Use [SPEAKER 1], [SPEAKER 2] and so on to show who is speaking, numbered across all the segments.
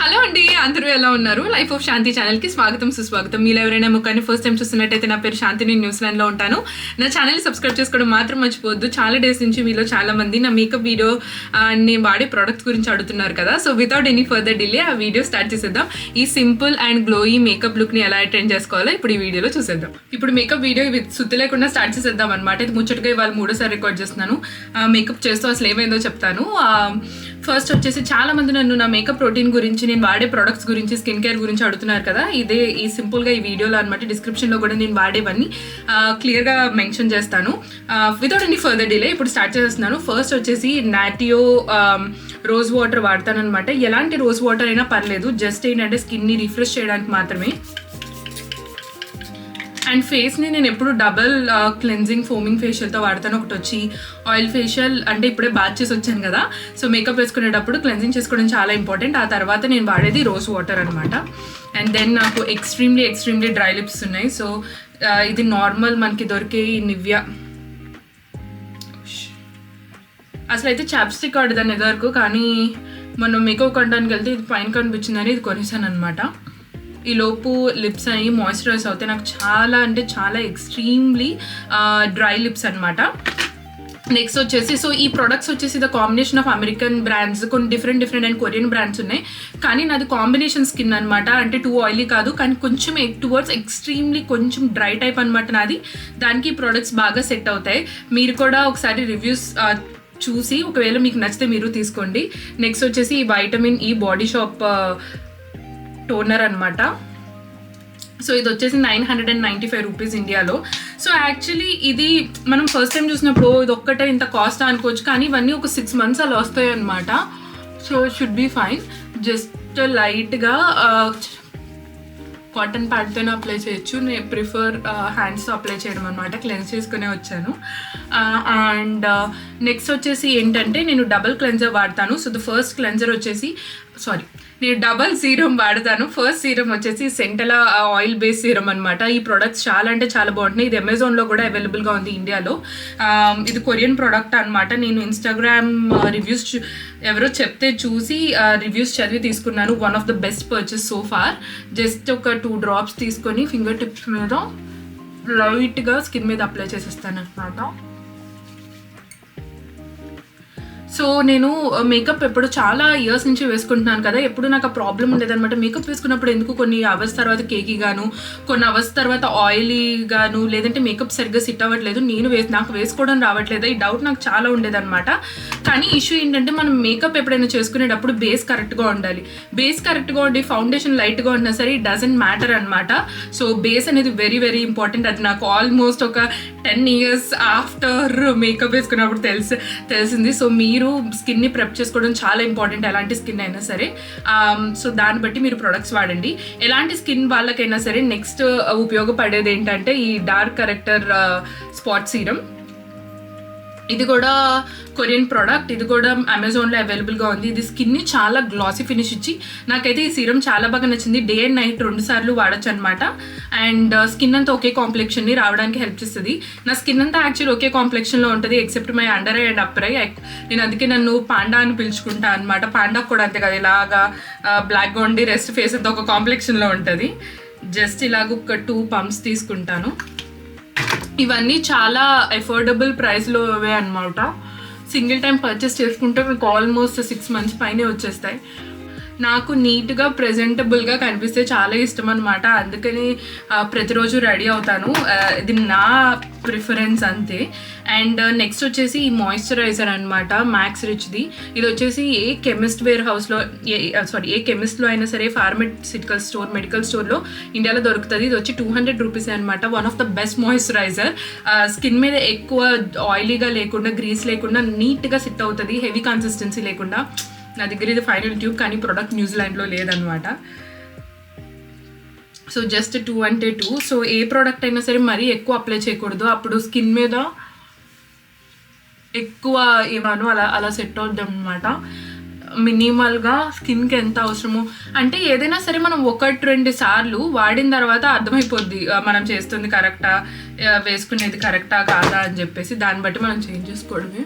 [SPEAKER 1] Hello అండి, అందరూ ఎలా ఉన్నారు? లైఫ్ ఆఫ్ శాంతి ఛానల్కి స్వాగతం సుస్వాగతం. మీరు ఎవరైనా ముఖాన్ని ఫస్ట్ టైం చూస్తున్నట్టయితే నా పేరు శాంతి, నేను న్యూజిలాండ్లో ఉంటాను. నా ఛానల్ని సబ్స్క్రైబ్ చేసుకోవడం మాత్రం మర్చిపోవద్దు. చాలా డేస్ నుంచి మీలో చాలా మంది నా మేకప్ వీడియో నేను వాడే ప్రోడక్ట్స్ గురించి అడుగుతున్నారు కదా. So without any further delay ఆ వీడియో స్టార్ట్ చేసేద్దాం. ఈ సింపుల్ అండ్ గ్లోయి మేకప్ లుక్ని ఎలా అటెండ్ చేసుకోవాలో ఇప్పుడు ఈ వీడియోలో చూసేద్దాం. ఇప్పుడు మేకప్ వీడియో సుత్తి లేకుండా స్టార్ట్ చేసేద్దాం అనమాట. ఇది ముచ్చటగా ఇవాళ 3సారి రికార్డ్ చేస్తున్నాను. మేకప్ చేస్తూ అసలు ఏమైందో చెప్తాను. ఫస్ట్ వచ్చేసి చాలా మంది నన్ను నా మేకప్ రొటీన్ గురించి, నేను వాడే ప్రొడక్ట్స్ గురించి, స్కిన్ కేర్ గురించి అడుగుతున్నారు కదా. ఇదే ఈ సింపుల్గా ఈ వీడియోలో అనమాట. డిస్క్రిప్షన్లో కూడా నేను వాడేవన్నీ క్లియర్గా మెన్షన్ చేస్తాను. వితౌట్ ఎనీ ఫర్దర్ డిలే ఇప్పుడు స్టార్ట్ చేస్తున్నాను. ఫస్ట్ వచ్చేసి నాటియో రోజ్ వాటర్ వాడతాను అనమాట. ఎలాంటి రోజ్ వాటర్ అయినా పర్లేదు, జస్ట్ ఏంటంటే స్కిన్ని రిఫ్రెష్ చేయడానికి మాత్రమే. అండ్ ఫేస్ని నేను ఎప్పుడు డబల్ క్లెన్జింగ్ ఫోమింగ్ ఫేషియల్తో వాడతాను. ఒకటి వచ్చి ఆయిల్ ఫేషియల్, అంటే ఇప్పుడే బాత్ చేసి వచ్చాను కదా, సో మేకప్ వేసుకునేటప్పుడు క్లెన్జింగ్ చేసుకోవడం చాలా ఇంపార్టెంట్. ఆ తర్వాత నేను వాడేది రోజ్ వాటర్ అనమాట. అండ్ దెన్ నాకు ఎక్స్ట్రీమ్లీ డ్రై లిప్స్ ఉన్నాయి. సో ఇది నార్మల్ మనకి దొరికే ఈ నివ్యా, అసలు అయితే చాప్స్టిక్ వాడేదాన్ని ఎదురుకు, కానీ మనం మేకప్ కొనడానికి వెళ్తే ఇది పైన కనిపించిందని ఇది కొనేసాను అనమాట. ఈ లోపు లిప్స్ అయ్యి మాయిశ్చరైజ్ అవుతాయి. నాకు చాలా అంటే చాలా ఎక్స్ట్రీమ్లీ డ్రై లిప్స్ అనమాట. నెక్స్ట్ వచ్చేసి, సో ఈ ప్రొడక్ట్స్ వచ్చేసి the combination of American brands, కొన్ని డిఫరెంట్ అండ్ కొరియన్ బ్రాండ్స్ ఉన్నాయి. కానీ నాది కాంబినేషన్ స్కిన్ అనమాట. అంటే టూ ఆయిలీ కాదు, కానీ కొంచెం టువర్డ్స్ ఎక్స్ట్రీమ్లీ కొంచెం డ్రై టైప్ అనమాట నాది. దానికి ఈ ప్రొడక్ట్స్ బాగా సెట్ అవుతాయి. మీరు కూడా ఒకసారి రివ్యూస్ చూసి ఒకవేళ మీకు నచ్చితే మీరు తీసుకోండి. నెక్స్ట్ వచ్చేసి ఈ vitamin E body shop toner అనమాట. సో ఇది వచ్చేసి 995 రూపీస్ ఇండియాలో. సో యాక్చువల్లీ ఇది మనం ఫస్ట్ టైం చూసినప్పుడు ఇది ఒక్కటే ఇంత కాస్ట్ అనుకోవచ్చు, కానీ ఇవన్నీ ఒక 6 months అలా వస్తాయి అనమాట. So should be fine. Just లైట్గా కాటన్ ప్యాడ్తోనే అప్లై చేయొచ్చు. నేను ప్రిఫర్ హ్యాండ్స్తో అప్లై చేయడం అనమాట. క్లెన్స్ చేసుకునే వచ్చాను. అండ్ నెక్స్ట్ వచ్చేసి ఏంటంటే నేను డబల్ క్లెన్జర్ వాడతాను. సో ద ఫస్ట్ క్లెన్జర్ వచ్చేసి నేను డబల్ సీరం వాడతాను. ఫస్ట్ సీరం వచ్చేసి సెంటలా ఆయిల్ బేస్ సీరం అనమాట. ఈ ప్రొడక్ట్స్ చాలా అంటే చాలా బాగుంటున్నాయి. ఇది అమెజాన్లో కూడా అవైలబుల్గా ఉంది ఇండియాలో. ఇది కొరియన్ ప్రోడక్ట్ అనమాట. నేను ఇన్స్టాగ్రామ్ రివ్యూస్ ఎవరో చెప్తే చూసి రివ్యూస్ చదివి తీసుకున్నాను. One of the best purchase so far. Just ఒక 2 drops తీసుకొని ఫింగర్ టిప్స్ మీద లైట్గా స్కిన్ మీద అప్లై చేసేస్తాను అనమాట. సో నేను మేకప్ ఎప్పుడు చాలా ఇయర్స్ నుంచి వేసుకుంటున్నాను కదా, ఎప్పుడు నాకు ఆ ప్రాబ్లం ఉండేదన్నమాట. మేకప్ వేసుకున్నప్పుడు ఎందుకు కొన్ని అవర్స్ తర్వాత కేకీ గాను, కొన్ని అవర్స్ తర్వాత ఆయిలీ గాను, లేదంటే మేకప్ సరిగ్గా సిట్ అవ్వట్లేదు, నాకు వేసుకోవడం రావట్లేదు, ఈ డౌట్ నాకు చాలా ఉండేదన్నమాట. కానీ ఇష్యూ ఏంటంటే మనం మేకప్ ఎప్పుడైనా చేసుకునేటప్పుడు బేస్ కరెక్ట్గా ఉండాలి. బేస్ కరెక్ట్గా ఉండి ఫౌండేషన్ లైట్గా ఉన్నా సరే ఇట్ డజంట్ మ్యాటర్ అనమాట. సో బేస్ అనేది వెరీ ఇంపార్టెంట్. అది నాకు ఆల్మోస్ట్ ఒక 10 years ఆఫ్టర్ మేకప్ వేసుకున్నప్పుడు తెలిసింది. సో మీరు స్కిన్ని ప్రెప్ చేసుకోవడం చాలా ఇంపార్టెంట్, ఎలాంటి స్కిన్ అయినా సరే. సో దాన్ని బట్టి మీరు ప్రొడక్ట్స్ వాడండి. ఎలాంటి స్కిన్ వాళ్ళకైనా సరే నెక్స్ట్ ఉపయోగపడేది ఏంటంటే ఈ డార్క్ కరెక్టర్ స్పాట్ సీరం. ఇది కూడా కొరియన్ ప్రోడక్ట్. ఇది కూడా అమెజాన్లో అవైలబుల్గా ఉంది. ఇది స్కిన్ని చాలా గ్లాసీ ఫినిష్ ఇచ్చి, నాకైతే ఈ సీరం చాలా బాగా నచ్చింది. డే అండ్ నైట్ 2 సార్లు వాడచ్చు అనమాట. అండ్ స్కిన్ అంతా ఒకే కాంప్లెక్షన్ని రావడానికి హెల్ప్ చేస్తుంది. నా స్కిన్ అంతా యాక్చువల్లీ ఒకే కాంప్లెక్షన్లో ఉంటుంది except my under eye and upper I. నేను అందుకే నన్ను పాండా అని పిలుచుకుంటా అనమాట. పాండా కూడా అంతే కదా, ఇలాగా బ్లాక్గా ఉండి రెస్ట్ ఫేస్ అంతా ఒక కాంప్లెక్షన్లో ఉంటుంది. జస్ట్ ఇలాగ ఒక 2 pumps తీసుకుంటాను. ఇవన్నీ చాలా అఫోర్డబుల్ ప్రైస్లో అవే అనమాట. సింగిల్ టైం పర్చేస్ చేసుకుంటే మీకు ఆల్మోస్ట్ 6 months పైనే వచ్చేస్తాయి. నాకు నీట్గా ప్రెజెంటబుల్గా కనిపిస్తే చాలా ఇష్టం అనమాట. అందుకని ప్రతిరోజు రెడీ అవుతాను. ఇది నా ప్రిఫరెన్స్ అంతే. అండ్ నెక్స్ట్ వచ్చేసి ఈ మాయిశ్చరైజర్ అనమాట, మ్యాక్స్ రిచ్ది. ఇది వచ్చేసి ఏ కెమిస్ట్లో అయినా సరే, ఫార్మస్యూటికల్ స్టోర్, మెడికల్ స్టోర్లో ఇండియాలో దొరుకుతుంది. ఇది వచ్చి 200 రూపీస్ అనమాట. One of the best moisturiser. Skin మీద ఎక్కువ ఆయిలీగా లేకుండా, గ్రీస్ లేకుండా నీట్గా సిట్ అవుతుంది, హెవీ కన్సిస్టెన్సీ లేకుండా. నా దగ్గర ఇది ఫైనల్ ట్యూబ్, కానీ ప్రోడక్ట్ న్యూజిలాండ్లో లేదనమాట. సో జస్ట్ 2 అంటే 2. సో ఏ ప్రోడక్ట్ అయినా సరే మరీ ఎక్కువ అప్లై చేయకూడదు, అప్పుడు స్కిన్ మీద ఎక్కువ ఏమను అలా సెట్ అవుద్ది అనమాట. మినిమల్గా స్కిన్కి ఎంత అవసరమో, అంటే ఏదైనా సరే మనం 1-2 సార్లు వాడిన తర్వాత అర్థమైపోద్ది మనం చేస్తుంది కరెక్టా, వేసుకునేది కరెక్టా కాదా అని చెప్పేసి. దాన్ని బట్టి మనం చేంజ్ చేసుకోవడమే.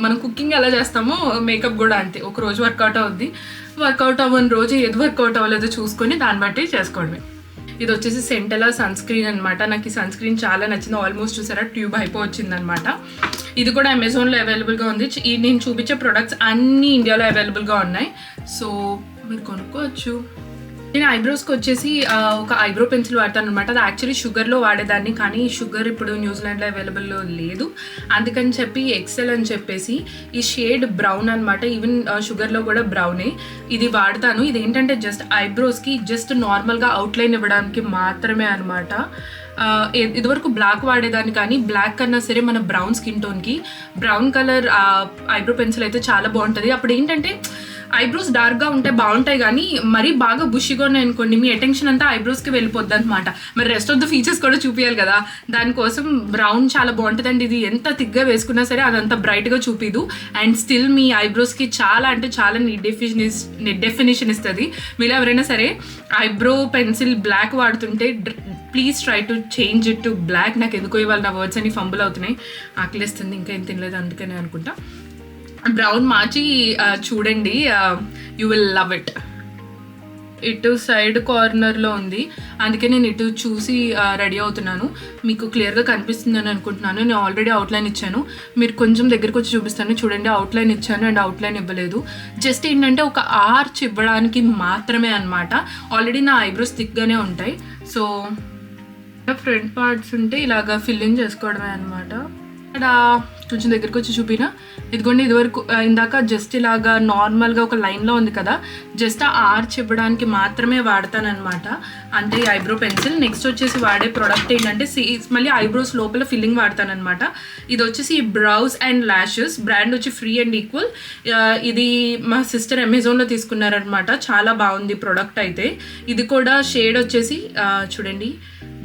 [SPEAKER 1] మనం కుకింగ్ ఎలా చేస్తామో మేకప్ కూడా అంతే. ఒక రోజు వర్కౌట్ అవుద్ది, వర్కౌట్ అవ్వని రోజు ఏది వర్కౌట్ అవ్వలేదో చూసుకొని దాన్ని బట్టి చేసుకోండి. ఇది వచ్చేసి సెంటెలా సన్ స్క్రీన్ అనమాట. నాకు ఈ సన్ స్క్రీన్ చాలా నచ్చింది. ఆల్మోస్ట్ చూసారా ట్యూబ్ అయిపోవచ్చింది అనమాట. ఇది కూడా అమెజాన్లో అవైలబుల్గా ఉంది. నేను చూపించే ప్రొడక్ట్స్ అన్నీ ఇండియాలో అవైలబుల్గా ఉన్నాయి, సో మీరు కొనుక్కోవచ్చు. నేను ఐబ్రోస్కి వచ్చేసి ఒక ఐబ్రో పెన్సిల్ వాడతాను అనమాట. అది యాక్చువల్లీ షుగర్లో వాడేదాన్ని, కానీ షుగర్ ఇప్పుడు న్యూజిలాండ్లో అవైలబుల్లో లేదు. అందుకని చెప్పి ఎక్సెల్ అని చెప్పేసి ఈ షేడ్ బ్రౌన్ అనమాట. ఈవెన్ షుగర్లో కూడా బ్రౌనే ఇది వాడతాను. ఇది ఏంటంటే జస్ట్ ఐబ్రోస్కి జస్ట్ నార్మల్గా అవుట్లైన్ ఇవ్వడానికి మాత్రమే అనమాట. ఇదివరకు బ్లాక్ వాడేదాన్ని, కానీ బ్లాక్ కన్నా సరే మన బ్రౌన్ స్కిన్ టోన్కి బ్రౌన్ కలర్ ఐబ్రో పెన్సిల్ అయితే చాలా బాగుంటుంది. అప్పుడు ఏంటంటే ఐబ్రోస్ డార్క్గా ఉంటే బాగుంటాయి, కానీ మరీ బాగా బుషిగా ఉన్నాయి అనుకోండి మీ అటెన్షన్ అంతా ఐబ్రోస్కి వెళ్ళిపోద్ది అనమాట. మరి రెస్ట్ ఆఫ్ ద ఫీచర్స్ కూడా చూపించాలి కదా, దానికోసం బ్రౌన్ చాలా బాగుంటుంది. అండ్ ఇది ఎంత థిక్గా వేసుకున్నా సరే అదంతా బ్రైట్గా చూపిదు, అండ్ స్టిల్ మీ ఐబ్రోస్కి చాలా అంటే చాలా నీట్ డెఫినేషన్ ఇస్తుంది. మీరు ఎవరైనా సరే ఐబ్రో పెన్సిల్ బ్లాక్ వాడుతుంటే please try to change it to black. నాకు ఎందుకో ఇవాళ నా వర్డ్స్ అన్ని ఫంబుల్ అవుతున్నాయి, ఆకలిస్తుంది, ఇంకా ఏం తినలేదు అందుకనే అనుకుంటా. బ్రౌన్ మార్చి చూడండి, యూ విల్ లవ్ ఇట్. ఇటు సైడ్ కార్నర్లో ఉంది, అందుకే నేను ఇటు చూసి రెడీ అవుతున్నాను. మీకు క్లియర్గా కనిపిస్తుందని అనుకుంటున్నాను. నేను ఆల్రెడీ అవుట్లైన్ ఇచ్చాను, మీరు కొంచెం దగ్గరికి వచ్చి చూపిస్తాను. చూడండి, అవుట్లైన్ ఇచ్చాను అండ్ అవుట్లైన్ ఇవ్వలేదు. జస్ట్ ఏంటంటే ఒక ఆర్చ్ ఇవ్వడానికి మాత్రమే అనమాట. ఆల్రెడీ నా ఐబ్రోస్ థిక్గానే ఉంటాయి, సో ఫ్రంట్ పార్ట్స్ ఉంటే ఇలాగా ఫిల్లింగ్ చేసుకోవడమే అనమాట. అక్కడ కొంచెం దగ్గరికి వచ్చి చూపినా, ఇదిగోండి ఇదివరకు ఇందాక జస్ట్ ఇలాగా నార్మల్గా ఒక లైన్లో ఉంది కదా, జస్ట్ ఆ ఆర్చ్ ఇవ్వడానికి మాత్రమే వాడతానమాట. అంటే ఈ ఐబ్రో పెన్సిల్. నెక్స్ట్ వచ్చేసి వాడే ప్రోడక్ట్ ఏంటంటే మళ్ళీ ఐబ్రోస్ లోపల ఫిల్లింగ్ వాడతానమాట. ఇది వచ్చేసి బ్రౌస్ అండ్ ల్యాషెస్, బ్రాండ్ వచ్చి ఫ్రీ అండ్ ఈక్వల్. ఇది మా సిస్టర్ అమెజాన్లో తీసుకున్నారనమాట. చాలా బాగుంది ప్రోడక్ట్ అయితే. ఇది కూడా షేడ్ వచ్చేసి చూడండి,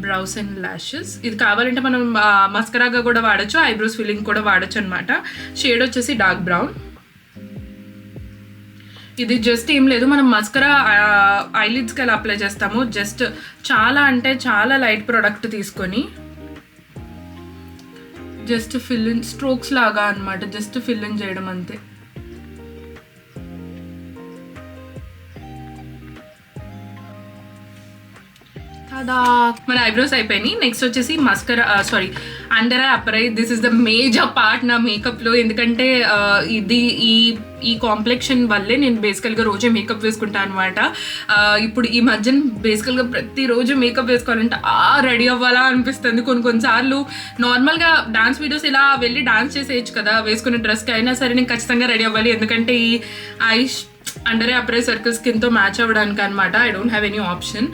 [SPEAKER 1] బ్రౌస్ అండ్ ల్యాషెస్. ఇది కావాలంటే మనం మస్కరాగా కూడా వాడచ్చు, ఐబ్రోస్ ఫిల్లింగ్ కూడా వాడచ్చు అనమాట. షేడ్ వచ్చేసి డార్క్ బ్రౌన్. ఇది జస్ట్ ఏం లేదు, మనం మస్కరా ఐలిడ్స్కి ఎలా అప్లై చేస్తామో జస్ట్ చాలా అంటే చాలా లైట్ ప్రోడక్ట్ తీసుకొని జస్ట్ ఫిల్లింగ్ స్ట్రోక్స్ లాగా అనమాట, జస్ట్ ఫిల్లింగ్ చేయడం అంతే. మన ఐబ్రోస్ అయిపోయినాయి. నెక్స్ట్ వచ్చేసి mascara under eye upper I. This is the major part నా మేకప్లో, ఎందుకంటే ఇది ఈ కాంప్లెక్షన్ వల్లే నేను బేసికల్గా రోజే మేకప్ వేసుకుంటాను అనమాట. ఇప్పుడు ఈ మధ్యన బేసికల్గా ప్రతిరోజు మేకప్ వేసుకోవాలంటే రెడీ అవ్వాలా అనిపిస్తుంది. కొన్నిసార్లు నార్మల్గా డాన్స్ వీడియోస్ ఇలా వెళ్ళి డాన్స్ చేసేయచ్చు కదా వేసుకునే డ్రెస్కి, అయినా సరే నేను ఖచ్చితంగా రెడీ అవ్వాలి, ఎందుకంటే ఈ అండర్ అప్రై సర్కిల్ స్కిన్తో మ్యాచ్ అవ్వడానికి అనమాట. I don't have any option.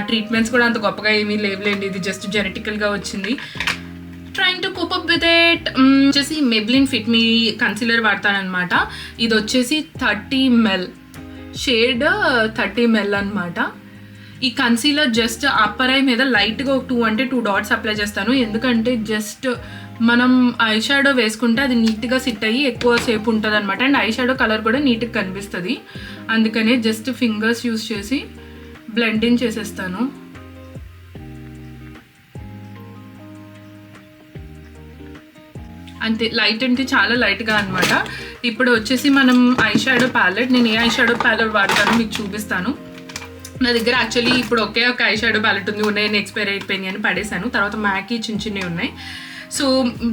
[SPEAKER 1] Treatments కూడా అంత గొప్పగా ఏమీ లేవులేండి, ఇది జస్ట్ జెనెటికల్గా వచ్చింది. Trying to cope up with it. వచ్చేసి మెబ్లిన్ ఫిట్ మీ కన్సీలర్ వాడతానమాట. ఇది వచ్చేసి 30 ml షేడ్ 30 ml అనమాట. ఈ కన్సీలర్ జస్ట్ అప్పర్ ఐ మీద లైట్గా 2 డాట్స్ అప్లై చేస్తాను, ఎందుకంటే జస్ట్ మనం ఐ షాడో వేసుకుంటే అది నీట్గా సిట్ అయ్యి ఎక్కువ సేపు ఉంటుంది అనమాట. అండ్ ఐ షాడో కలర్ కూడా నీట్గా కనిపిస్తుంది, అందుకనే జస్ట్ ఫింగర్స్ యూస్ చేసి బ్లెండింగ్ చేసేస్తాను. అంతే, లైట్ అంటే చాలా లైట్గా అనమాట. ఇప్పుడు వచ్చేసి మనం ఐ షాడో ప్యాలెట్, నేను ఏ ఐ షాడో ప్యాలెట్ వాడతానో మీకు చూపిస్తాను. నా దగ్గర యాక్చువల్లీ ఇప్పుడు ఒకే ఒక ఐ షాడో ప్యాలెట్ ఉంది, నేను ఎక్స్పైర్ అయిపోయినాయి అని పడేశాను. తర్వాత మ్యాక్కి చిన్నవి ఉన్నాయి. సో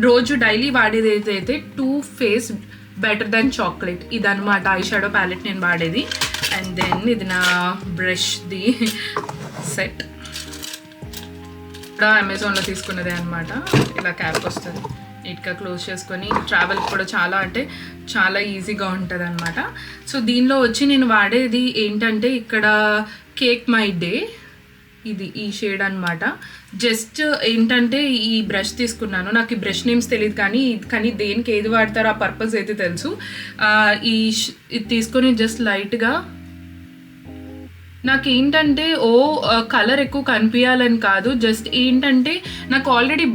[SPEAKER 1] రోజు డైలీ వాడేది ఏదైతే Too Faced Better Than Chocolate, ఇదనమాట ఐ షాడో ప్యాలెట్ నేను వాడేది. అండ్ దెన్ ఇది నా బ్రష్ది సెట్, ఇక్కడ అమెజాన్లో తీసుకున్నదే అనమాట. ఇలా క్యాప్ వస్తుంది, నీట్గా క్లోజ్ చేసుకొని ట్రావెల్ కూడా చాలా అంటే చాలా ఈజీగా ఉంటుంది అనమాట. సో దీనిలో వచ్చి నేను వాడేది ఏంటంటే ఇక్కడ కేక్ మై డే, ఇది ఈ షేడ్ అనమాట. జస్ట్ ఏంటంటే ఈ బ్రష్ తీసుకున్నాను, నాకు ఈ బ్రష్ నేమ్స్ తెలియదు, కానీ దేనికి ఏది వాడతారో ఆ పర్పస్ అయితే తెలుసు. ఇది తీసుకొని జస్ట్ లైట్గా, నాకు ఏంటంటే కలర్ ఎక్కువ కనిపించాలని కాదు, జస్ట్ ఏంటంటే నాకు ఆల్రెడీ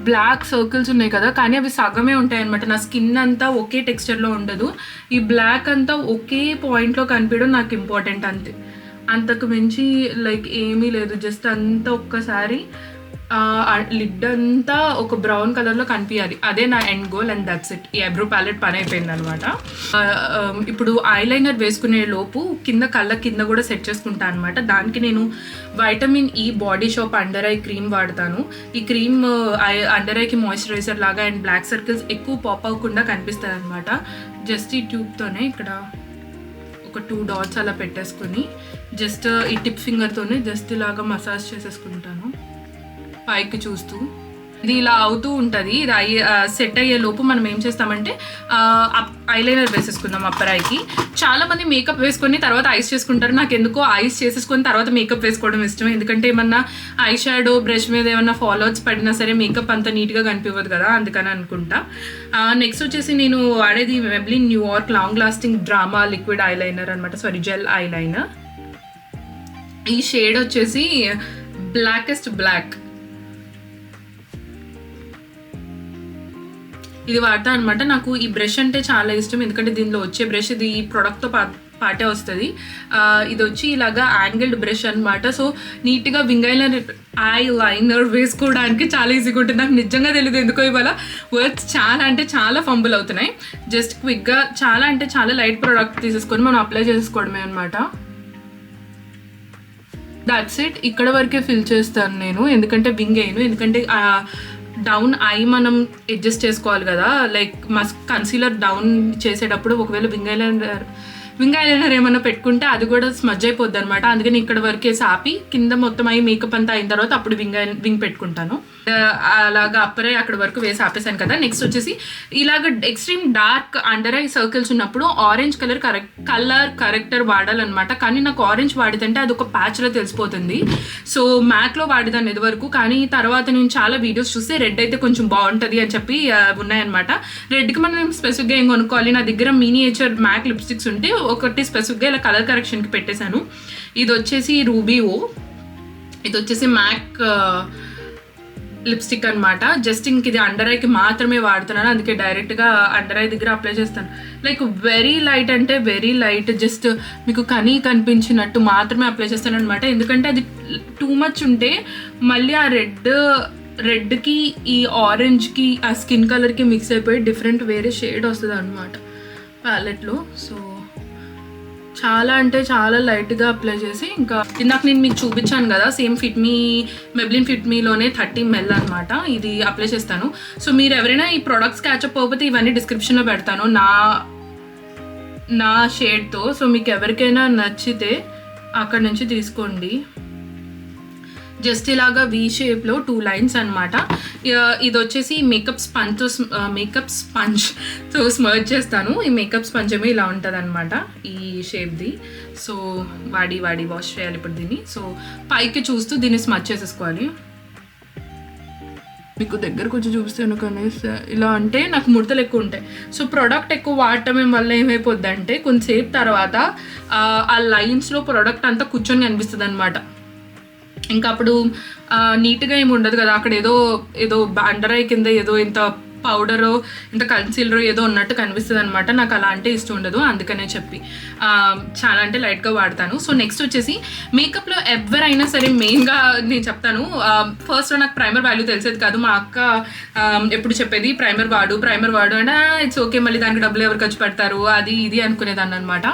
[SPEAKER 1] బ్లాక్ సర్కిల్స్ ఉన్నాయి కదా, కానీ అవి సగమే ఉంటాయి అనమాట. నా స్కిన్ అంతా ఒకే టెక్స్చర్లో ఉండదు, ఈ బ్లాక్ అంతా ఒకే పాయింట్లో కనిపించడం నాకు ఇంపార్టెంట్ అంతే, అంతకు మించి లైక్ ఏమీ లేదు. జస్ట్ అంతా ఒక్కసారి లిడ్ అంతా ఒక బ్రౌన్ కలర్లో కనిపించాలి, అదే నా end goal and that's it. ఈ ఐబ్రో ప్యాలెట్ పని అయిపోయింది అనమాట. ఇప్పుడు ఐలైనర్ వేసుకునే లోపు కళ్ళ కింద కూడా సెట్ చేసుకుంటాను అనమాట. దానికి నేను vitamin E body shop under ice cream వాడతాను. ఈ క్రీమ్ అండర్ ఐకి మాయిశ్చరైజర్ లాగా అండ్ బ్లాక్ సర్కిల్స్ ఎక్కువ పాప్ అవ్వకుండా కనిపిస్తుంది అనమాట. జస్ట్ ఈ ట్యూబ్తోనే ఇక్కడ ఒక 2 డాట్స్ అలా పెట్టేసుకొని జస్ట్ ఈ టిప్ ఫింగర్తోనే జస్ట్ ఇలాగా మసాజ్ చేసేసుకుంటాను పైకి చూస్తూ. ఇది ఇలా అవుతూ ఉంటుంది. ఇది సెట్ అయ్యే లోపు మనం ఏం చేస్తామంటే ఐలైనర్ వేసేసుకుందాం అప్పర్ ఐకి. చాలామంది మేకప్ వేసుకొని తర్వాత ఐస్ చేసుకుంటారు. నాకు ఎందుకో ఐస్ చేసేసుకొని తర్వాత మేకప్ వేసుకోవడం ఇష్టం. ఎందుకంటే ఏమన్నా ఐ షాడో బ్రష్ మీద ఏమన్నా ఫాలోవర్స్ పడినా సరే మేకప్ అంత నీట్గా కనిపించదు కదా, అందుకని అనుకుంటా. నెక్స్ట్ వచ్చేసి నేను వాడేది Maybelline New York long lasting drama liquid eyeliner అనమాట, సారీ జెల్ ఐలైనర్. ఈ షేడ్ వచ్చేసి బ్లాకెస్ట్ బ్లాక్. ఇది వాడతా అనమాట. నాకు ఈ బ్రష్ అంటే చాలా ఇష్టం, ఎందుకంటే దీనిలో వచ్చే బ్రష్ ఇది ఈ ప్రోడక్ట్తో పాటే వస్తుంది. ఇది వచ్చి ఇలాగా యాంగిల్డ్ బ్రష్ అనమాట. సో నీట్గా ఐ లైనర్ వేసుకోవడానికి చాలా ఈజీగా ఉంటుంది. నాకు నిజంగా తెలియదు ఎందుకో ఇవాళ వర్డ్స్ చాలా అంటే చాలా ఫంబుల్ అవుతున్నాయి. జస్ట్ క్విక్గా చాలా అంటే చాలా లైట్ ప్రోడక్ట్ తీసేసుకొని మనం అప్లై చేసుకోవడమే అనమాట. That's it. ఇక్కడ వరకే ఫిల్ చేస్తాను నేను, ఎందుకంటే వింగ్ అయ్యాను. ఎందుకంటే డౌన్ ఐ మనం అడ్జస్ట్ చేసుకోవాలి కదా, లైక్ కన్సీలర్ డౌన్ చేసేటప్పుడు ఒకవేళ వింగ్ ఐలైనర్ ఏమన్నా పెట్టుకుంటే అది కూడా స్మజ్ అయిపోద్ది అనమాట. అందుకని ఇక్కడ వరకే సాపి కింద మొత్తం అయి మేకప్ అంతా అయిన తర్వాత అప్పుడు వింగ్ పెట్టుకుంటాను. అలాగా అప్పరే అక్కడ వరకు వేసి ఆపేసాను కదా. నెక్స్ట్ వచ్చేసి ఇలాగ extreme dark under eye circles ఉన్నప్పుడు ఆరెంజ్ కలర్ కరెక్టర్ వాడాలన్నమాట. కానీ నాకు ఆరెంజ్ వాడితే అది ఒక ప్యాచ్లో తెలిసిపోతుంది. సో మ్యాక్లో వాడేదాన్ని ఇది వరకు, కానీ తర్వాత నేను చాలా వీడియోస్ చూస్తే రెడ్ అయితే కొంచెం బాగుంటుంది అని చెప్పి ఉన్నాయన్నమాట. రెడ్కి మనం స్పెసిఫిక్గా ఏం కొనుక్కోవాలి, నా దగ్గర మినియేచర్ మ్యాక్ లిప్స్టిక్స్ ఉంటే ఒకటి స్పెసిఫిక్గా ఇలా కలర్ కరెక్షన్కి పెట్టేశాను. ఇది వచ్చేసి రూబీఓ, ఇది వచ్చేసి మ్యాక్ లిప్స్టిక్ అనమాట. జస్ట్ ఇంక ఇది అండర్ ఐకి మాత్రమే వాడుతున్నాను, అందుకే డైరెక్ట్గా అండర్ ఐ దగ్గర అప్లై చేస్తాను. లైక్ వెరీ లైట్ అంటే వెరీ లైట్, జస్ట్ మీకు కనిపించినట్టు మాత్రమే అప్లై చేస్తాను అనమాట. ఎందుకంటే అది టూ మచ్ ఉంటే మళ్ళీ ఆ రెడ్కి ఈ ఆరెంజ్కి ఆ స్కిన్ కలర్కి మిక్స్ అయిపోయి డిఫరెంట్ వేరే షేడ్ వస్తుంది అనమాట ప్యాలెట్లో. సో చాలా అంటే చాలా లైట్గా అప్లై చేసి ఇంకా ఇందాక నేను మీకు చూపించాను కదా సేమ్ మెబ్లిన్ ఫిట్ మీలోనే 30 ml అనమాట, ఇది అప్లై చేస్తాను. సో మీరు ఎవరైనా ఈ ప్రోడక్ట్స్ క్యాచప్ అవ్వకపోతే ఇవన్నీ డిస్క్రిప్షన్లో పెడతాను నా షేడ్తో. సో మీకు ఎవరికైనా నచ్చితే అక్కడ నుంచి తీసుకోండి. జస్ట్ ఇలాగా వీ షేప్లో 2 లైన్స్ అనమాట. ఇది వచ్చేసి మేకప్ స్పంజ్తో స్మర్జ్ చేస్తాను. ఈ మేకప్ స్పంజ్ ఏమో ఇలా ఉంటుంది అనమాట ఈ షేప్ది. సో వాడి వాష్ చేయాలి ఇప్పుడు దీన్ని. సో పైకి చూస్తూ దీన్ని స్మర్జ్ చేసేసుకోవాలి. మీకు దగ్గర కొంచెం చూపిస్తాను కానీ ఇలా అంటే నాకు ముడతలు ఎక్కువ ఉంటాయి. సో ప్రోడక్ట్ ఎక్కువ వాడటం వల్ల ఏమైపోద్ది అంటే కొంతసేపు తర్వాత ఆ లైన్స్లో ప్రోడక్ట్ అంతా కూర్చొని కనిపిస్తుంది అనమాట. ఇంకా అప్పుడు నీట్గా ఏమి ఉండదు కదా, అక్కడ ఏదో అండర్ ఐ కింద ఏదో ఇంత పౌడరో ఇంత కన్సీలరో ఏదో ఉన్నట్టు కనిపిస్తుంది అనమాట. నాకు అలా అంటే ఇష్టం ఉండదు, అందుకనే చెప్పి చాలా అంటే లైట్గా వాడతాను. సో నెక్స్ట్ వచ్చేసి మేకప్లో ఎవరైనా సరే మెయిన్గా నేను చెప్తాను, ఫస్ట్లో నాకు ప్రైమర్ వాల్యూ తెలిసేది కాదు. మా అక్క ఎప్పుడు చెప్పేది ప్రైమర్ వాడు అంటే ఇట్స్ ఓకే, మళ్ళీ దానికి డబ్బులు ఎవరు ఖర్చు పెడతారు అది ఇది అనుకునేదాన్ని అనమాట.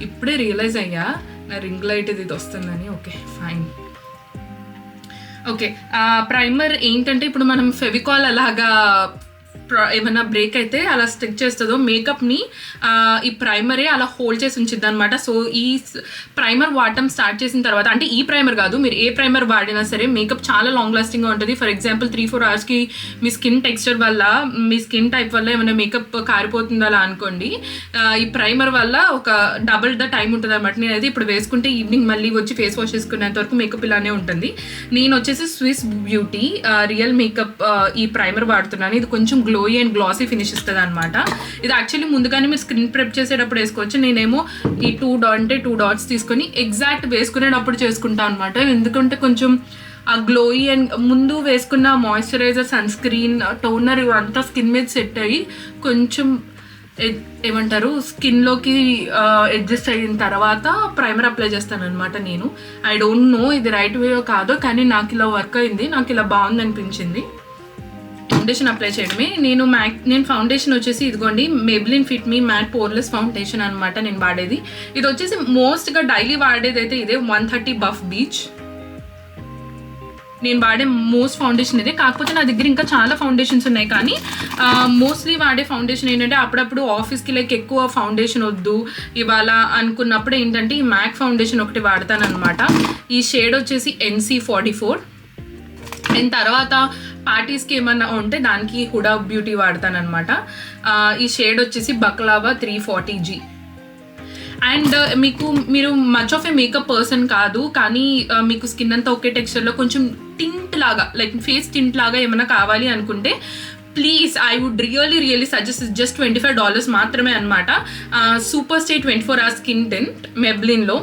[SPEAKER 1] ఇప్పుడే రియలైజ్ అయ్యా నా రింగ్ లైట్ ఇది వస్తుందని. Okay fine. ఓకే ప్రైమర్ ఏంటంటే ఇప్పుడు మనం ఫెవికాల్ అలాగా ఏమైనా బ్రేక్ అయితే అలా స్టిక్ చేస్తుందో మేకప్ని ఈ ప్రైమరే అలా హోల్డ్ చేసి ఉంచిద్ది అనమాట. సో ఈ ప్రైమర్ వాడటం స్టార్ట్ చేసిన తర్వాత, అంటే ఈ ప్రైమర్ కాదు, మీరు ఏ ప్రైమర్ వాడినా సరే మేకప్ చాలా లాంగ్ లాస్టింగ్గా ఉంటుంది. ఫర్ ఎగ్జాంపుల్ 3-4 అవర్స్కి మీ స్కిన్ టెక్స్చర్ వల్ల మీ స్కిన్ టైప్ వల్ల ఏమైనా మేకప్ కారిపోతుందో అలా అనుకోండి, ఈ ప్రైమర్ వల్ల ఒక డబుల్ ద టైం ఉంటుంది అనమాట. నేనైతే ఇప్పుడు వేసుకుంటే ఈవినింగ్ మళ్ళీ వచ్చి ఫేస్ వాష్ చేసుకునేంత వరకు మేకప్ ఇలానే ఉంటుంది. నేను వచ్చేసి స్విస్ బ్యూటీ రియల్ మేకప్ ఈ ప్రైమర్ వాడుతున్నాను. ఇది కొంచెం గ్లోయీ అండ్ గ్లాసీ ఫినిష్ ఇస్తుంది అనమాట. ఇది యాక్చువల్లీ ముందుగానే మీరు స్క్రీన్ ప్రెప్ చేసేటప్పుడు వేసుకోవచ్చు. నేనేమో ఈ 2 డాట్స్ తీసుకొని ఎగ్జాక్ట్ వేసుకునేటప్పుడు చేసుకుంటాను అనమాట. ఎందుకంటే కొంచెం ఆ గ్లోయీ అండ్ ముందు వేసుకున్న మాయిశ్చరైజర్, సన్ స్క్రీన్, టోనర్ ఇవంతా స్కిన్ మీద సెట్ అయ్యి కొంచెం ఏమంటారు స్కిన్లోకి అడ్జస్ట్ అయిన తర్వాత ప్రైమర్ అప్లై చేస్తాను అనమాట. నేను ఐ డోంట్ నో ఇది రైట్ వే కాదో, కానీ నాకు ఇలా వర్క్ అయింది, నాకు ఇలా బాగుంది అనిపించింది. ఫౌండేషన్ అప్లై చేయడమే. నేను ఫౌండేషన్ వచ్చేసి ఇదిగోండి Maybelline Fit Me matte poreless foundation అనమాట నేను వాడేది. ఇది వచ్చేసి మోస్ట్గా డైలీ వాడేది అయితే ఇదే 130 బఫ్ బీచ్. నేను వాడే మోస్ట్ ఫౌండేషన్ ఇదే. కాకపోతే నా దగ్గర ఇంకా చాలా ఫౌండేషన్స్ ఉన్నాయి, కానీ మోస్ట్లీ వాడే ఫౌండేషన్ ఏంటంటే అప్పుడప్పుడు ఆఫీస్కి లైక్ ఎక్కువ ఫౌండేషన్ వద్దు ఇవాళ అనుకున్నప్పుడు ఏంటంటే ఈ మ్యాక్ ఫౌండేషన్ ఒకటి వాడతాను అనమాట. ఈ షేడ్ వచ్చేసి NC44. అండ్ తర్వాత పార్టీస్కి ఏమన్నా ఉంటే దానికి హుడా బ్యూటీ వాడతానమాట. ఈ షేడ్ వచ్చేసి బక్లావా 340G. అండ్ మీరు much of A makeup person కాదు, కానీ మీకు స్కిన్ అంతా ఒకే టెక్స్చర్లో కొంచెం టింట్ లాగా లైక్ ఫేస్ టింట్ లాగా ఏమైనా కావాలి అనుకుంటే please I would really suggest just $25 మాత్రమే అనమాట. Super stay 24 hours skin tint Maybellineలో.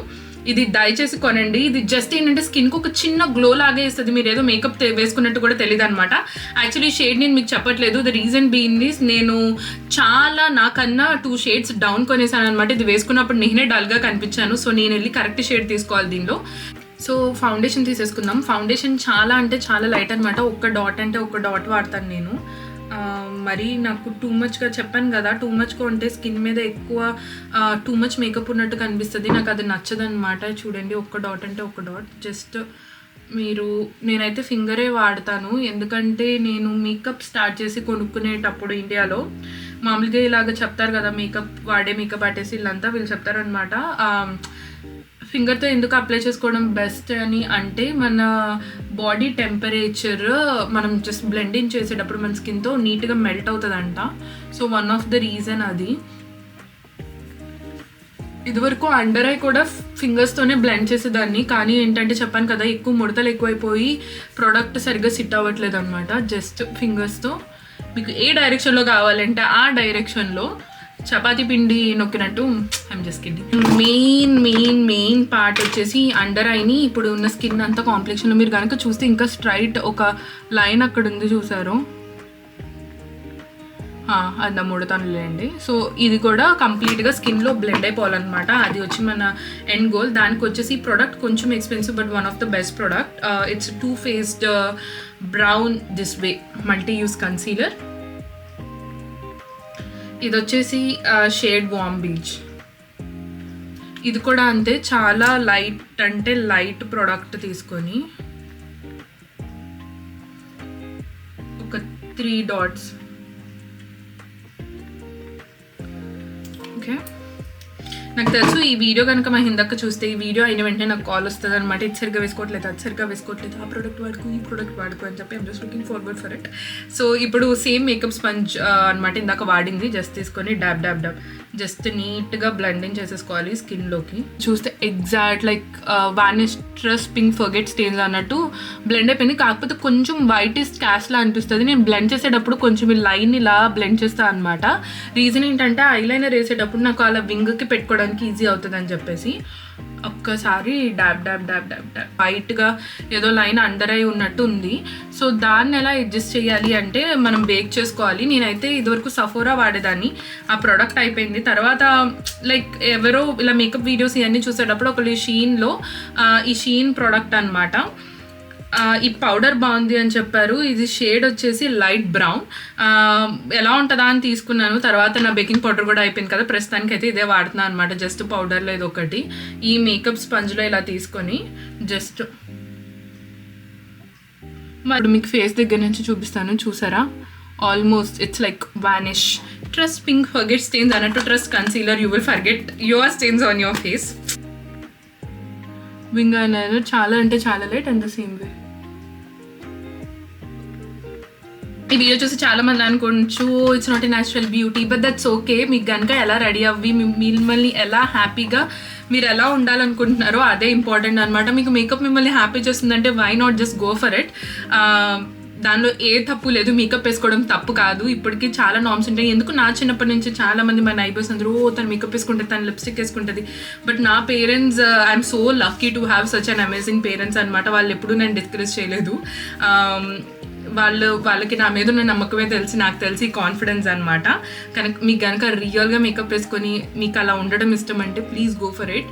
[SPEAKER 1] ఇది దయచేసి కొనండి. ఇది జస్ట్ ఏంటంటే స్కిన్కి ఒక చిన్న గ్లో లాగే ఇస్తుంది, మీరు ఏదో మేకప్ వేసుకున్నట్టు కూడా తెలియదు అనమాట. యాక్చువల్లీ షేడ్ నేను మీకు చెప్పట్లేదు, ద రీజన్ బీయింగ్ దిస్, నేను నాకన్నా 2 shades డౌన్ కొనేసాను అనమాట. ఇది వేసుకున్నప్పుడు నేనే డల్గా కనిపించాను, సో నేను వెళ్ళి కరెక్ట్ షేడ్ తీసుకోవాలి దీనిలో. సో ఫౌండేషన్ తీసేసుకుందాం. ఫౌండేషన్ చాలా అంటే చాలా లైట్ అనమాట. ఒక్క డాట్ వాడతాను నేను. మరి నాకు టూ మచ్గా చెప్పాను కదా, టూ మచ్గా ఉంటే స్కిన్ మీద ఎక్కువ టూ మచ్ మేకప్ ఉన్నట్టు కనిపిస్తుంది, నాకు అది నచ్చదనమాట. చూడండి, ఒక్క డాట్ జస్ట్ నేనైతే ఫింగరే వాడతాను, ఎందుకంటే నేను మేకప్ స్టార్ట్ చేసి కొనుక్కునేటప్పుడు ఇండియాలో మామూలుగా ఇలాగ చెప్తారు కదా, మేకప్ ఆర్టిస్ట్ వీళ్ళు చెప్తారనమాట ఫింగర్తో ఎందుకు అప్లై చేసుకోవడం బెస్ట్ అని అంటే, మన బాడీ టెంపరేచర్ మనం జస్ట్ బ్లెండింగ్ చేసేటప్పుడు మన స్కిన్తో నీట్గా మెల్ట్ అవుతుందంట. So one of the reason అది. ఇదివరకు అండర్ ఐ కూడా ఫింగర్స్తోనే బ్లెండ్ చేసేదాన్ని, కానీ ఏంటంటే చెప్పాను కదా ఎక్కువ ముడతలు ఎక్కువైపోయి ప్రోడక్ట్ సరిగ్గా సిట్ అవ్వట్లేదు అనమాట. జస్ట్ ఫింగర్స్తో మీకు ఏ డైరెక్షన్లో కావాలంటే ఆ డైరెక్షన్లో చపాతీ పిండి నొక్కినట్టు. I'm just kidding. Main part వచ్చేసి అండర్ ఐని ఇప్పుడు ఉన్న స్కిన్ అంతా కాంప్లెక్షన్లో మీరు కనుక చూస్తే ఇంకా స్ట్రైట్ ఒక లైన్ అక్కడ ఉంది, చూసారు? అది నా ముడతనులేండి. సో ఇది కూడా కంప్లీట్గా స్కిన్లో బ్లెండ్ అయిపోవాలన్నమాట, అది వచ్చి మన ఎండ్ గోల్. దానికి వచ్చేసి ప్రోడక్ట్ కొంచెం expensive but one of the best product. It's 2-faced brown this way multi use concealer. ఇది వచ్చేసి షేడ్ వామ్ బీచ్. ఇది కూడా అంతే, చాలా లైట్ ప్రోడక్ట్ తీసుకొని ఒక 3 dots. ఓకే, నాకు తెలుసు ఈ వీడియో కనుక మా హిందక్క చూస్తే ఈ వీడియో అయిన వెంటనే నాకు కాల్ వస్తుంది అనమాట, ఇది సరిగ్గా వేసుకోవట్లేదు, అది సరిగ్గా వేసుకోవట్లేదు, ఆ ప్రోడక్ట్ వాడుకు ఈ ప్రోడక్ట్ వాడుకు అని చెప్పి I'm just looking forward for it. So ఇప్పుడు సేమ్ మేకప్ స్పంజ్ అనమాట, ఇందాక వాడింది, జస్ట్ తీసుకొని డాబ్ జస్ట్ నీట్గా బ్లెండింగ్ చేసేసుకోవాలి స్కిన్లోకి. చూస్తే exact like vanish trust pink forget stains అన్నట్టు బ్లెండ్ అయిపోయింది. కాకపోతే కొంచెం వైటెస్ట్ క్యాష్లా అనిపిస్తుంది. నేను బ్లెండ్ చేసేటప్పుడు కొంచెం ఈ లైన్ ఇలా బ్లెండ్ చేస్తాను అనమాట. రీజన్ ఏంటంటే ఐలైనర్ వేసేటప్పుడు నాకు అలా వింగ్కి పెట్టుకోవడానికి ఈజీ అవుతుంది అని చెప్పేసి ఒక్కసారి డాబ్ వైట్గా ఏదో లైన్ అండర్ అయి ఉన్నట్టు ఉంది. సో దాన్ని ఎలా అడ్జస్ట్ చేయాలి అంటే మనం బేక్ చేసుకోవాలి. నేనైతే ఇదివరకు సఫోరా వాడేదాన్ని, ఆ ప్రోడక్ట్ అయిపోయింది. తర్వాత లైక్ ఎవరో ఇలా మేకప్ వీడియోస్ ఇవన్నీ చూసేటప్పుడు ఒకళ్ళు ఈ షీన్ ప్రోడక్ట్ అనమాట, ఈ పౌడర్ బాగుంది అని చెప్పారు. ఇది షేడ్ వచ్చేసి లైట్ బ్రౌన్. ఎలా ఉంటుందా అని తీసుకున్నాను. తర్వాత నా బేకింగ్ పౌడర్ కూడా అయిపోయింది కదా, ప్రస్తుతానికి అయితే ఇదే వాడుతున్నాను అనమాట. జస్ట్ పౌడర్లో ఇది ఒకటి ఈ మేకప్ స్పంజ్లో ఇలా తీసుకొని జస్ట్ మరి మీకు ఫేస్ దగ్గర నుంచి చూపిస్తాను, చూసారా? Almost it's like vanish. Trust pink forget stains అన్నట్టు trust concealer, you will forget your stains on your face. Wing eyeliner చాలా అంటే చాలా light and the same way. ఈ వీడియో చూసి చాలా మంది అనుకోవచ్చు it's not a natural beauty, but that's okay. మీకు కనుక ఎలా రెడీ అవ్వి మిమ్మల్ని ఎలా హ్యాపీగా మీరు ఎలా ఉండాలనుకుంటున్నారో అదే ఇంపార్టెంట్ అనమాట. మీకు మేకప్ మిమ్మల్ని హ్యాపీ చేస్తుందంటే why not just go for it. దానిలో ఏ తప్పు లేదు, మేకప్ వేసుకోవడం తప్పు కాదు. ఇప్పటికీ చాలా నార్మ్స్ ఉంటాయి. ఎందుకు నా చిన్నప్పటి నుంచి చాలా మంది మా నైబర్స్ అందరూ తను మేకప్ వేసుకుంటుంది, తను లిప్స్టిక్ వేసుకుంటుంది. బట్ నా parents I'm so lucky to have such an amazing parents అనమాట. వాళ్ళు ఎప్పుడూ నేను డిస్కరేజ్ చేయలేదు. వాళ్ళకి నా మీద ఉన్న నమ్మకమే నాకు తెలిసి కాన్ఫిడెన్స్ అనమాట. మీకు కనుక రియల్గా మేకప్ వేసుకొని మీకు అలా ఉండడం ఇష్టం అంటే ప్లీజ్ గో ఫర్ ఇట్.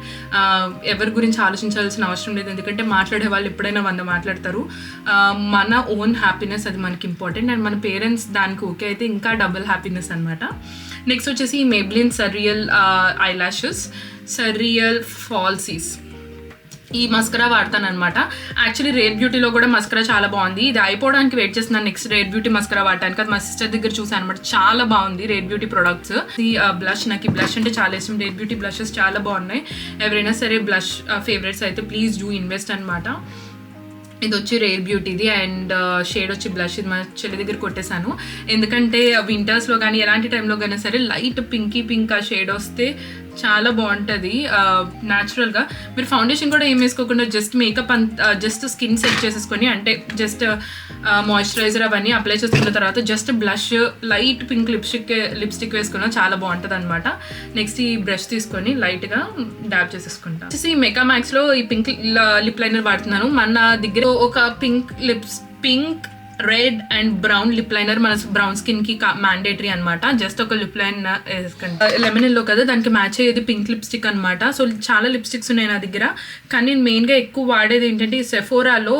[SPEAKER 1] ఎవరి గురించి ఆలోచించాల్సిన అవసరం లేదు, ఎందుకంటే మాట్లాడే వాళ్ళు ఎప్పుడైనా 100 మాట్లాడతారు. మన ఓన్ హ్యాపీనెస్ అది మనకి ఇంపార్టెంట్, అండ్ మన పేరెంట్స్ దానికి ఓకే అయితే ఇంకా డబుల్ హ్యాపీనెస్ అనమాట. నెక్స్ట్ వచ్చేసి Maybelline surreal I lashes, surreal ఫాల్సీస్. ఈ మస్కరా వాడతాను అనమాట. యాక్చువల్లీ రేర్ బ్యూటీలో కూడా మస్కరా చాలా బాగుంది. ఇది అయిపోవడానికి వెయిట్ చేస్తున్నాను నెక్స్ట్ రేర్ బ్యూటీ మస్కరా వాడటానికి. అది మా సిస్టర్ దగ్గర చూసాను అనమాట, చాలా బాగుంది రేర్ బ్యూటీ ప్రొడక్ట్స్. ఈ బ్లష్, నాకు ఈ బ్లష్ అంటే చాలా ఇష్టం. రేర్ బ్యూటీ బ్లషెస్ చాలా బాగున్నాయి. ఎవరైనా సరే బ్లష్ ఫేవరెట్స్ అయితే ప్లీజ్ డూ ఇన్వెస్ట్ అనమాట. ఇది వచ్చి రేర్ బ్యూటీది, అండ్ షేడ్ వచ్చి బ్లష్. ఇది మా చెల్లి దగ్గర కొట్టేశాను, ఎందుకంటే వింటర్స్లో కానీ ఎలాంటి టైంలో కానీ సరే లైట్ పింక్ ఆ షేడ్ వస్తే చాలా బాగుంటుంది న్యాచురల్గా. మీరు ఫౌండేషన్ కూడా ఏం వేసుకోకుండా just makeup just skin set చేసేసుకొని, అంటే జస్ట్ మాయిశ్చరైజర్ అవన్నీ అప్లై చేసుకున్న తర్వాత just blush light pink lipstick వేసుకున్నా చాలా బాగుంటుంది అనమాట. నెక్స్ట్ ఈ బ్రష్ తీసుకొని లైట్గా డాబ్ చేసేసుకుంటాను. వచ్చేసి మెగా మ్యాక్స్లో ఈ పింక్ లిప్ లైనర్ వాడుతున్నాను. మన దగ్గర ఒక pink red and brown lip liner మన బ్రౌన్ స్కిన్కి మ్యాండేటరీ అనమాట. జస్ట్ ఒక లిప్ లైనర్ వేసుకుంటా. లెమన్ ఎల్లో కదా, దానికి మ్యాచ్ అయ్యేది పింక్ లిప్స్టిక్ అనమాట. సో చాలా లిప్స్టిక్స్ ఉన్నాయి నా దగ్గర, కానీ నేను మెయిన్గా ఎక్కువ వాడేది ఏంటంటే ఈ సెఫోరాలో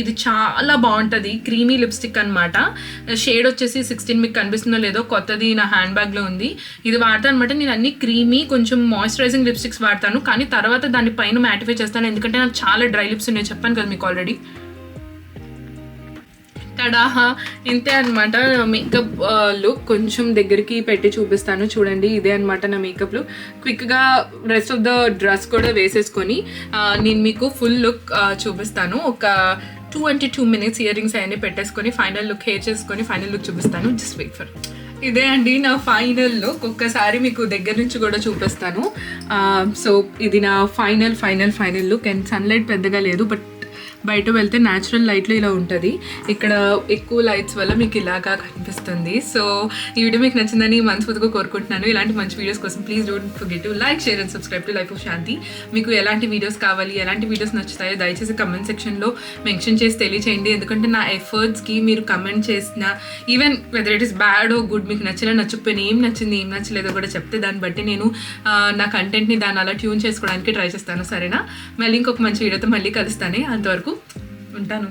[SPEAKER 1] ఇది చాలా బాగుంటుంది క్రీమీ లిప్స్టిక్ అనమాట. షేడ్ వచ్చేసి 16, మీకు కనిపిస్తుందో లేదో, కొత్తది నా హ్యాండ్ బ్యాగ్లో ఉంది. ఇది వాడతాను అనమాట. నేను అన్ని క్రీమీ కొంచెం మాయిశ్చరైజింగ్ లిప్స్టిక్స్ వాడతాను, కానీ తర్వాత దాని పైన మ్యాటిఫై చేస్తాను, ఎందుకంటే నాకు చాలా డ్రై లిప్స్ ఉన్నాయి, చెప్పాను కదా మీకు ఆల్రెడీ. తడాహా ఇంతే అనమాట మేకప్ లుక్. కొంచెం దగ్గరికి పెట్టి చూపిస్తాను చూడండి. ఇదే అనమాట నా మేకప్ లుక్. క్విక్గా రెస్ట్ ఆఫ్ ద డ్రెస్ కూడా వేసేసుకొని నేను మీకు ఫుల్ లుక్ చూపిస్తాను. ఒక 2 minutes ఇయర్ రింగ్స్ అవన్నీ పెట్టేసుకొని ఫైనల్ లుక్ హెయిర్ చేసుకొని ఫైనల్ లుక్ చూపిస్తాను. Just wait for. ఇదే అండి నా ఫైనల్ లుక్. ఒక్కసారి మీకు దగ్గర నుంచి కూడా చూపిస్తాను. సో ఇది నా ఫైనల్ లుక్. అండ్ సన్లైట్ పెద్దగా లేదు, బట్ బయట వెళ్తే న్యాచురల్ లైట్లో ఇలా ఉంటుంది. ఇక్కడ ఎక్కువ లైట్స్ వల్ల మీకు ఇలాగా కనిపిస్తుంది. సో ఈ వీడియో మీకు నచ్చిందని మనస్ఫూర్తిగా కోరుకుంటున్నాను. ఇలాంటి మంచి వీడియోస్ కోసం please don't forget to like, share and subscribe to life of Shanti. మీకు ఎలాంటి వీడియోస్ కావాలి, ఎలాంటి వీడియోస్ నచ్చుతాయో దయచేసి కమెంట్ సెక్షన్లో మెన్షన్ చేసి తెలియచేయండి. ఎందుకంటే నా ఎఫర్ట్స్కి మీరు కమెంట్ చేసిన, even whether it is bad or good, మీకు నచ్చకపోయినా ఏం నచ్చింది ఏం నచ్చలేదో కూడా చెప్తే దాన్ని బట్టి నేను నా కంటెంట్ని దాన్ని అలా ట్యూన్ చేసుకోవడానికి ట్రై చేస్తాను. సరేనా? మళ్ళీ ఇంకొక మంచి వీడియోతో మళ్ళీ కలుస్తానే. అంతవరకు ఉంటాను.